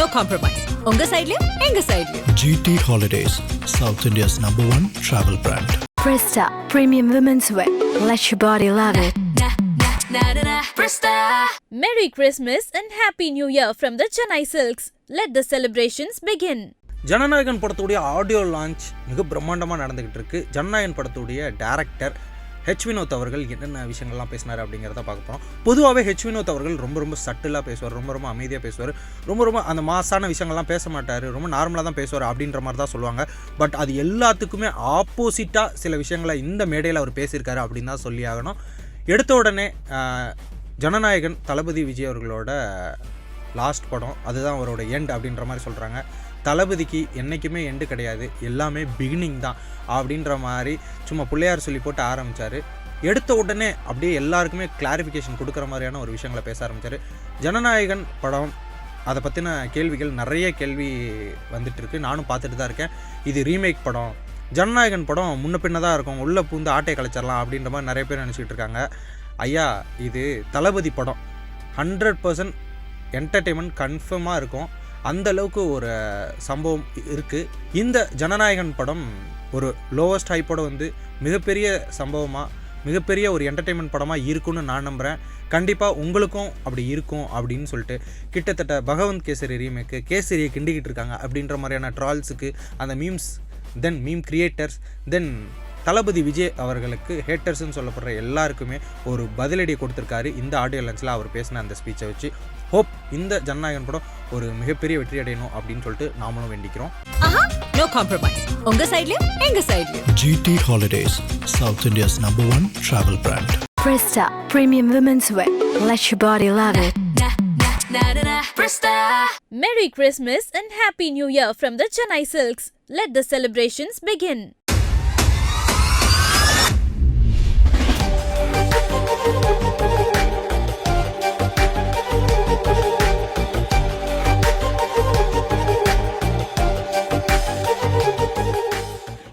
No compromise. உங்க சைடுலயும் எங்க சைடுலயும். GT Holidays, South India's #1 travel brand. Presta Premium Women's Wear. Let your body love it. Merry Christmas and Happy New Year from the Chennai Silks. Let the celebrations begin. Jananayagan படத்துடைய audio launch மிக பிரம்மாண்டமாக நடந்துக்கிட்டு இருக்கு. ஜனநாயகன் படத்துடைய director H Vinod அவர்கள் என்னென்ன விஷயங்கள்லாம் பேசினார் அப்படிங்கிறத பார்க்க போகிறோம். பொதுவாகவே ஹெச் வினோத் அவர்கள் ரொம்ப சட்டிலாக பேசுவார், ரொம்ப அமைதியாக பேசுவார், ரொம்ப அந்த மாசான விஷயங்கள்லாம் பேச மாட்டார், ரொம்ப நார்மலாக தான் பேசுவார் அப்படின்ற மாதிரி தான் சொல்லுவாங்க. பட் அது எல்லாத்துக்குமே ஆப்போசிட்டாக சில விஷயங்களை இந்த மேடையில் அவர் பேசியிருக்காரு அப்படின்னு தான் சொல்லி ஆகணும். எடுத்த உடனே ஜனநாயகன் தளபதி விஜய் அவர்களோட லாஸ்ட் படம், அதுதான் அவரோட எண்ட் அப்படின்ற மாதிரி சொல்கிறாங்க. தளபதிக்கு என்றைக்குமே எண்டு கிடையாது, எல்லாமே பிகினிங் தான் அப்படின்ற மாதிரி சும்மா பிள்ளையார் சொல்லி போட்டு ஆரம்பித்தார். எடுத்த உடனே அப்படியே எல்லாருக்குமே கிளாரிஃபிகேஷன் கொடுக்குற மாதிரியான ஒரு விஷயங்களை பேச ஆரம்பித்தார். ஜனநாயகன் படம் அதை பற்றின கேள்விகள் நிறைய கேள்வி வந்துட்டுருக்கு, நானும் பார்த்துட்டு தான் இருக்கேன். இது ரீமேக் படம், ஜனநாயகன் படம் முன்ன பின்ன தான் இருக்கும், உள்ளே பூந்து ஆட்டை கலைச்சிடலாம் அப்படின்ற மாதிரி நிறைய பேர் நினச்சிக்கிட்டு இருக்காங்க. ஐயா, இது தளபதி படம், 100% என்டர்டெயின்மெண்ட் கன்ஃபார்மாக இருக்கும். அந்தளவுக்கு ஒரு சம்பவம் இருக்குது. இந்த ஜனநாயகன் படம் ஒரு லோவஸ்ட் ஹைப்போட வந்து மிகப்பெரிய சம்பவமாக, மிகப்பெரிய ஒரு என்டர்டெயின்மெண்ட் படமாக இருக்குன்னு நான் நம்புகிறேன். கண்டிப்பாக உங்களுக்கும் அப்படி இருக்கும் அப்படின்னு சொல்லிட்டு கிட்டத்தட்ட பகவந்த் கேசரி ரீமேக்கு கேசரியை கிண்டிக்கிட்டு இருக்காங்க அப்படின்ற மாதிரியான ட்ரால்ஸுக்கு அந்த மீம்ஸ், தென் மீம் கிரியேட்டர்ஸ், தென் தளபதி விஜய் அவர்களுக்கு ஹேட்டர்ஸ்ன்னு சொல்லப்படுற எல்லாருக்குமே ஒரு பதிலடியை கொடுத்துருக்காரு இந்த ஆடியோ லான்ச்சில் அவர் பேசின அந்த ஸ்பீச்சை வச்சு. ஹோப் இந்த ஜனநாயகன் படம் ஒரு மிகப்பெரிய வெற்றி அடையணும் அப்படின்னு சொல்லிட்டு நாமளும் வேண்டிக்கிறோம். No compromise. உங்க சைடுலயும் எங்க சைடுலயும். GT Holidays, South India's #1 travel brand. Presta Premium Women's Wear. Let your body love it. Merry Christmas and Happy New Year from the Chennai Silks. Let the celebrations begin.